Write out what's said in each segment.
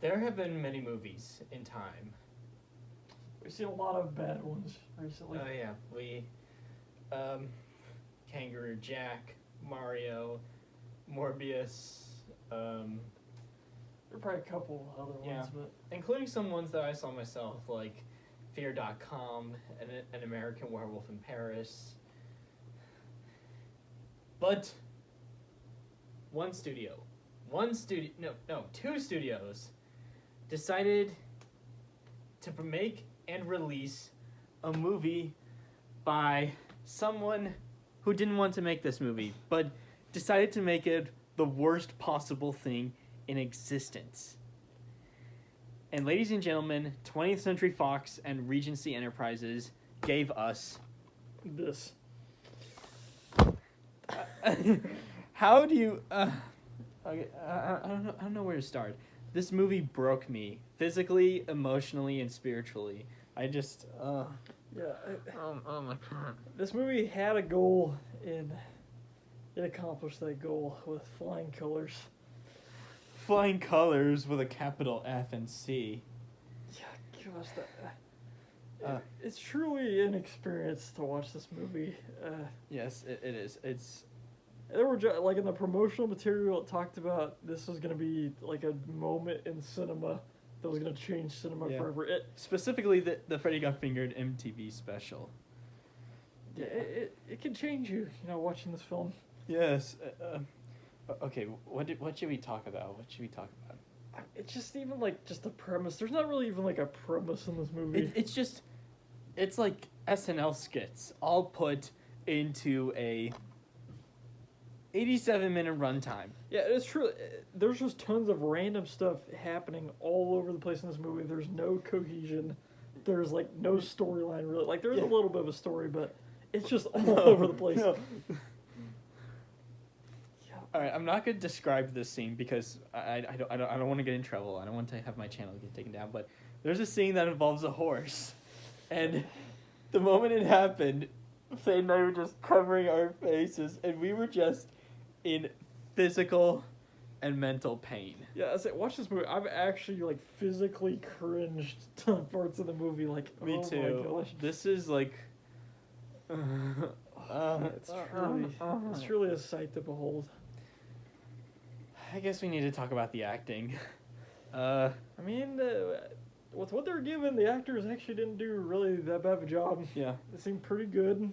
There have been many movies in time. We've seen a lot of bad ones recently. Oh yeah, Kangaroo Jack, Mario, Morbius, There are probably a couple other ones, but including some ones that I saw myself, like Fear.com and An American Werewolf in Paris. But two studios decided to make and release a movie by someone who didn't want to make this movie, but decided to make it the worst possible thing in existence. And ladies and gentlemen, 20th Century Fox and Regency Enterprises gave us this. How do you... okay, I don't know where to start. This movie broke me physically, emotionally, and spiritually. I just... oh my god. This movie had a goal, and it accomplished that goal with flying colors. Flying colors with a capital F and C. Yeah, gosh, it's truly an experience to watch this movie. Yes, it is. There were like in the promotional material, it talked about this was going to be like a moment in cinema that was going to change cinema forever. Specifically, the Freddy Got Fingered MTV special. Yeah, it can change you, watching this film. Yes. Okay, what should we talk about? It's just even just the premise. There's not really even like a premise in this movie. It's like SNL skits all put into a 87-minute runtime. Yeah, it's true. There's just tons of random stuff happening all over the place in this movie. There's no cohesion. There's no storyline really. Like there's a little bit of a story, but it's just all over the place. No. All right, I'm not gonna describe this scene because I don't want to get in trouble. I don't want to have my channel get taken down. But there's a scene that involves a horse, and the moment it happened, Thade and I were just covering our faces, and we were just in physical and mental pain. Yeah, I say, watch this movie. I've actually physically cringed to parts of the movie. Me too. My gosh. This is it's truly a sight to behold. I guess we need to talk about the acting. I mean, with what they're given, the actors actually didn't do really that bad of a job. Yeah. They seemed pretty good.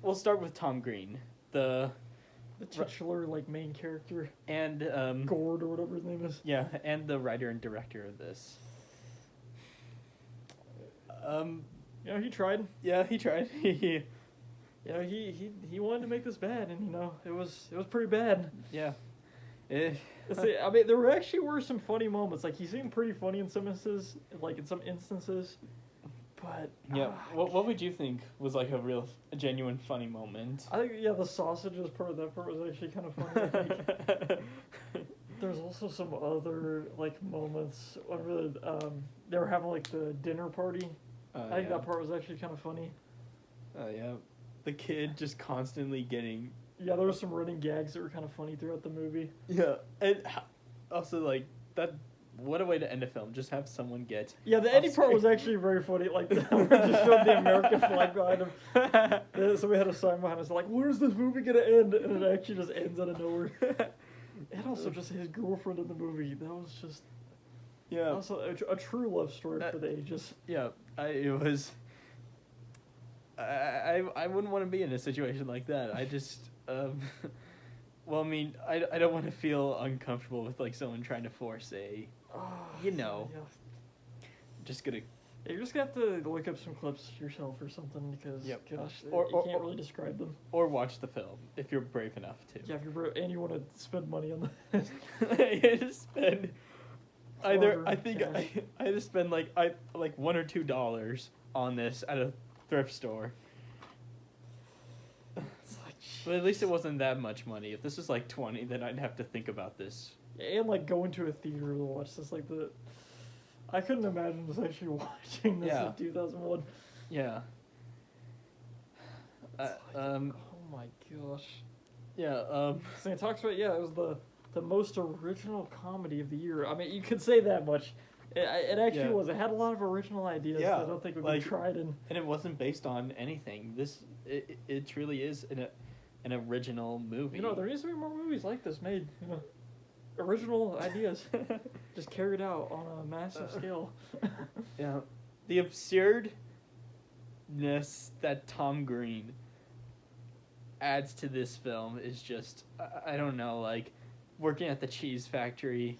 We'll start with Tom Green, the titular main character, and Gord or whatever his name is. Yeah, and the writer and director of this. He tried. Yeah, he tried. He wanted to make this bad, and it was pretty bad. Yeah. I mean, there actually were some funny moments. He seemed pretty funny in some instances, in some instances. But yeah, what would you think was a genuine funny moment? I think the sausages part. That part was actually kind of funny. I think. There's also some other moments when they were having the dinner party. I think that part was actually kind of funny. Oh yeah, the kid just constantly getting. Yeah, there were some running gags that were kind of funny throughout the movie. Yeah, and also that. What a way to end a film! Just have someone get. Yeah, the ending part was actually very funny. We just showed the American flag behind him. So we had a sign behind us "Where's this movie gonna end?" And it actually just ends out of nowhere. And also just his girlfriend in the movie. That was just. Yeah. Also a true love story for the ages. Yeah, it was. I wouldn't want to be in a situation like that. I just. Well, I mean, I don't want to feel uncomfortable with someone trying to force a. Just gonna. Yeah, you're just gonna have to look up some clips yourself or something because, gosh, you can't really describe them. Or watch the film if you're brave enough to. Yeah, if you're brave and you want to spend money on this. I had to spend. I had to spend $1 or $2 on this at a thrift store. But at least it wasn't that much money. If this was 20, then I'd have to think about this. And going to a theater to watch this, I couldn't imagine just actually watching this in 2001. Yeah. Oh my gosh. Yeah. So it talks about it was the most original comedy of the year. I mean, you could say that much. It actually Yeah. was. It had a lot of original ideas that I don't think would be tried in. And it wasn't based on anything. It truly is an original movie. You know, there needs to be more movies like this made. You know, original ideas just carried out on a massive scale. Yeah, the absurdness that Tom Green adds to this film is just, I don't know, like working at the cheese factory.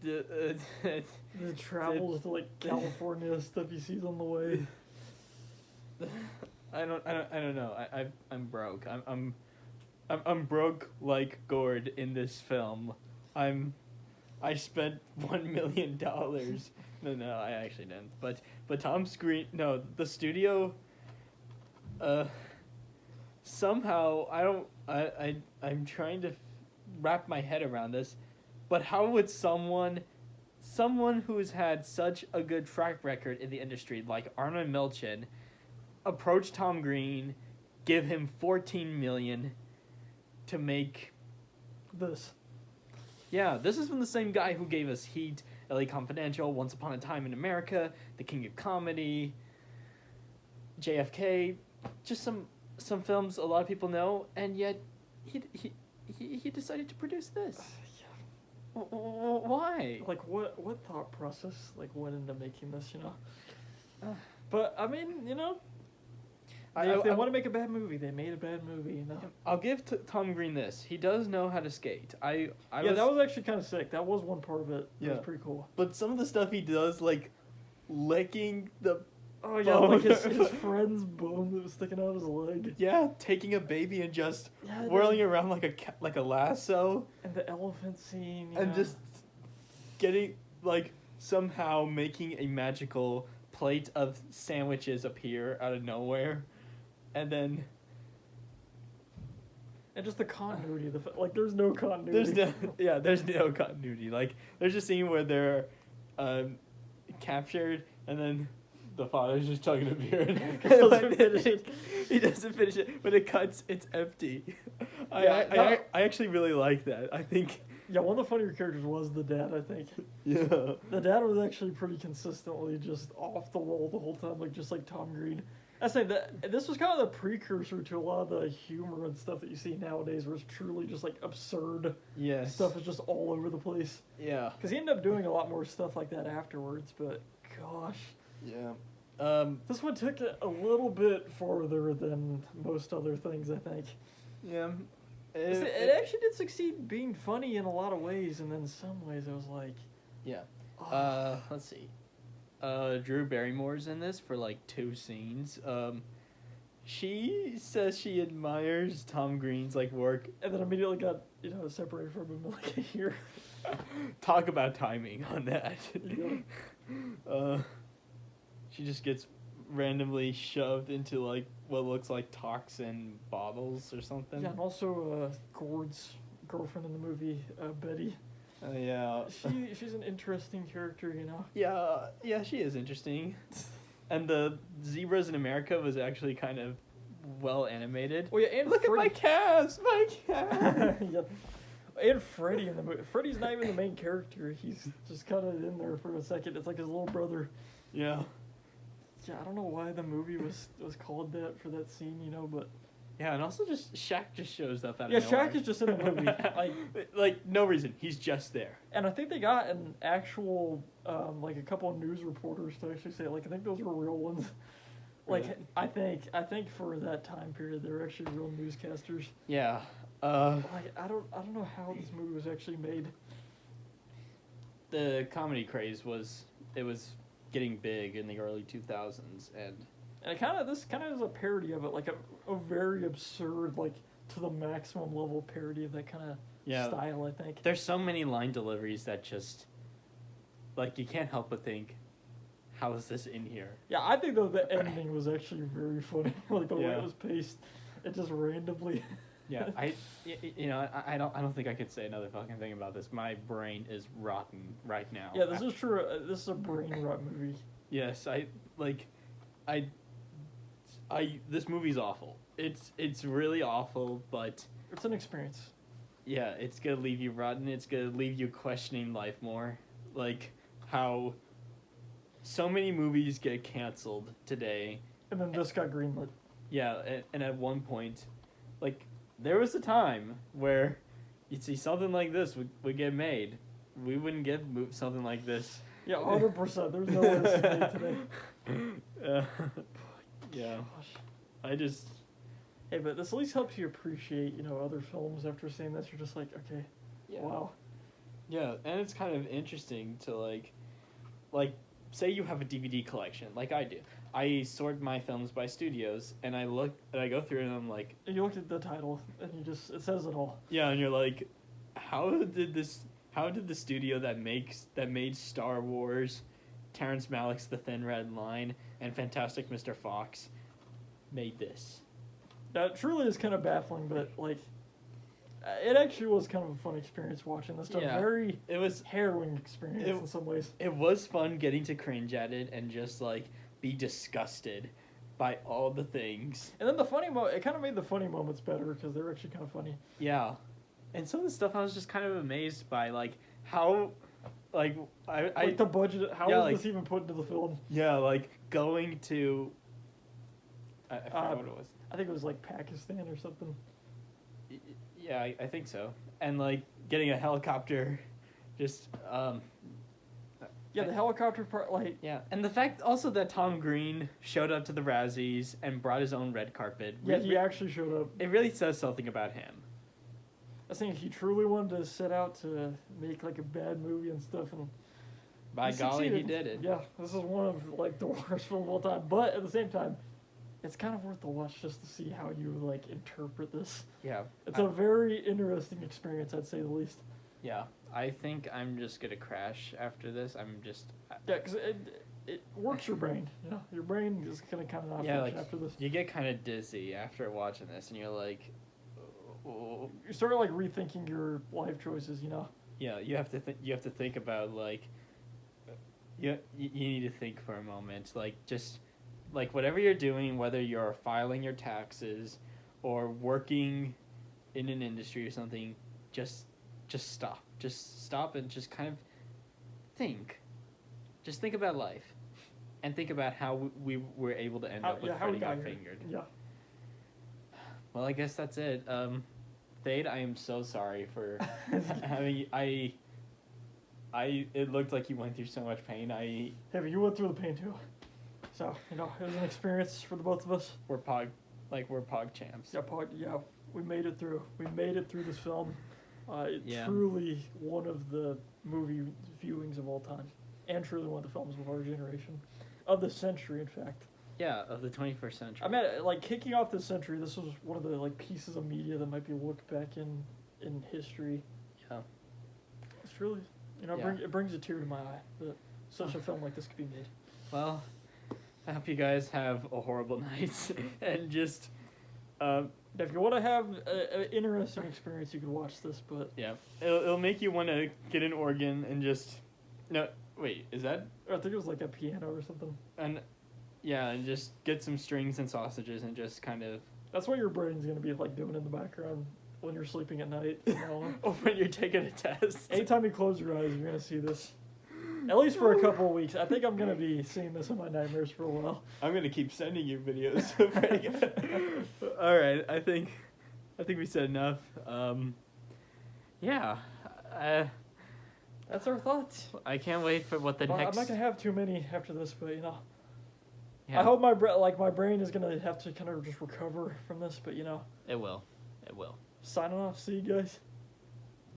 The travels to like California, stuff he sees on the way. I don't know. I'm broke. I'm broke like Gord in this film. I spent $1 million. No, I actually didn't. But Tom Green, no, the studio. Somehow I'm trying to wrap my head around this, but how would someone who's had such a good track record in the industry like Arnold Milchan approach Tom Green, give him $14 million to make this? Yeah, this is from the same guy who gave us Heat, LA Confidential, Once Upon a Time in America, The King of Comedy, JFK, just some films a lot of people know, and yet he decided to produce this. Why? Like what thought process like went into making this? You know. But I mean, you know. If they want to make a bad movie, they made a bad movie, you know. I'll give Tom Green this. He does know how to skate. That was actually kind of sick. That was one part of it. That was pretty cool. But some of the stuff he does, like licking the like his friend's bone that was sticking out of his leg. Yeah, taking a baby and just whirling around like a lasso. And the elephant scene. And just getting, like, somehow making a magical plate of sandwiches appear out of nowhere. And then... And just the continuity. There's no continuity. There's no continuity. Like, there's a scene where they're captured, and then the father's just chugging a beer. He doesn't finish it. When it cuts, it's empty. I actually really like that. I think... Yeah, one of the funnier characters was the dad, I think. Yeah. The dad was actually pretty consistently just off the wall the whole time, just like Tom Green. I say that this was kind of the precursor to a lot of the humor and stuff that you see nowadays, where it's truly just like absurd. Yes. Stuff is just all over the place. Yeah. Because he ended up doing a lot more stuff like that afterwards, but gosh. Yeah. This one took it a little bit farther than most other things, I think. Yeah. It actually did succeed being funny in a lot of ways, and then in some ways I was like... Yeah. Let's see. Drew Barrymore's in this for like 2 scenes. She says she admires Tom Green's like work, and then immediately got separated from him like a year. Talk about timing on that. Yeah. She just gets randomly shoved into like what looks like toxin bottles or something. Yeah, and also Gord's girlfriend in the movie, Betty. Yeah. She's an interesting character, you know. Yeah, she is interesting. And the zebras in America was actually kind of well animated. Oh yeah, and look at my calves, Yeah. And Freddy in the movie. Freddy's not even the main character. He's just kind of in there for a second. It's like his little brother. Yeah. Yeah, I don't know why the movie was called that for that scene, but... Yeah, and also just Shaq just shows up out of nowhere. nowhere. Shaq is just in the movie. like no reason. He's just there. And I think they got an actual, like a couple of news reporters to actually say, like, I think those were real ones. Like, really? I think for that time period, they were actually real newscasters. Yeah. Like, I don't know how this movie was actually made. The comedy craze was getting big in the early 2000s, and this kind of is a parody of it, like a very absurd, like to the maximum level parody of that kind of style. I think there's so many line deliveries that just like you can't help but think, how is this in here? Yeah, I think though the ending was actually very funny, like the way it was paced, it just randomly. Yeah, I don't think I could say another fucking thing about this. My brain is rotten right now. Yeah, this is true. This is a brain rot movie. Yes, this movie's awful. It's really awful, but it's an experience. Yeah, it's gonna leave you rotten. It's gonna leave you questioning life more. Like, how so many movies get canceled today. And then this got greenlit. Yeah, and at one point, like, there was a time where you'd see something like this would get made. We wouldn't get something like this. Yeah, 100%. There's no way this is made today. Yeah. Gosh. I just... Hey, but this at least helps you appreciate, other films after seeing this. You're just like, okay, Yeah. wow. Yeah, and it's kind of interesting to, like, say you have a DVD collection, like I do. I sort my films by studios, and I go through it, and I'm like... And you look at the title, and it says it all. Yeah, and you're like, how did the studio that made Star Wars, Terrence Malick's The Thin Red Line, and Fantastic Mr. Fox made this? That truly is kind of baffling, but, like, it actually was kind of a fun experience watching this stuff. Yeah, Very it was harrowing experience in some ways. It was fun getting to cringe at it and just, like, be disgusted by all the things. And then it kind of made the funny moments better because they were actually kind of funny. Yeah. And some of the stuff I was just kind of amazed by, like, how, like, Like the budget, how was this even put into the film? Yeah, like, going to... I forgot what it was. I think it was, like, Pakistan or something. Yeah, I think so. And, like, getting a helicopter, just, Yeah, the helicopter part, like... Yeah, and the fact also that Tom Green showed up to the Razzies and brought his own red carpet. Yeah, he actually showed up. It really says something about him. I think he truly wanted to set out to make, like, a bad movie and stuff, and... By golly, he succeeded. did it. Yeah, this is one of, like, the worst films of all time. But, at the same time, it's kind of worth the watch just to see how you, like, interpret this. Yeah. It's a very interesting experience, I'd say the least. Yeah, I think I'm just gonna crash after this. I'm just... Yeah, because it works your brain. Your brain is gonna kind of not Yeah, function like, after this. you get kind of dizzy after watching this, and you're like... Oh. You start, like, rethinking your life choices, Yeah, you have to think about, like... You need to think for a moment. Like, just... Like, whatever you're doing, whether you're filing your taxes or working in an industry or something, just stop. Just stop and just kind of think. Just think about life. And think about how we were able to end up with Freddy got fingered. Yeah. Well, I guess that's it. Thade, I am so sorry for having... It looked like you went through so much pain. Hey, but you went through the pain too. So, it was an experience for the both of us. We're pog champs. Yeah, we made it through. We made it through this film. Yeah. Truly one of the movie viewings of all time. And truly one of the films of our generation. Of the century, in fact. Yeah, of the 21st century. I mean, like, kicking off this century, this was one of the, like, pieces of media that might be looked back in history. Yeah. It's truly, it brings a tear to my eye that such a film like this could be made. Well... I hope you guys have a horrible night, and just, if you want to have an interesting experience, you can watch this, but... Yeah, it'll make you want to get an organ and just, no, wait, is that? I think it was like a piano or something. And, yeah, and just get some strings and sausages and just kind of... That's what your brain's going to be, like, doing in the background when you're sleeping at night. Or when you're taking a test. Anytime you close your eyes, you're going to see this. At least for a couple of weeks. I think I'm going to be seeing this in my nightmares for a while. I'm going to keep sending you videos. All right, I think we said enough. Yeah. That's our thoughts. I can't wait for what the next... I'm not going to have too many after this, but, Yeah. I hope my brain is going to have to kind of just recover from this, but, It will. Signing off. See you guys.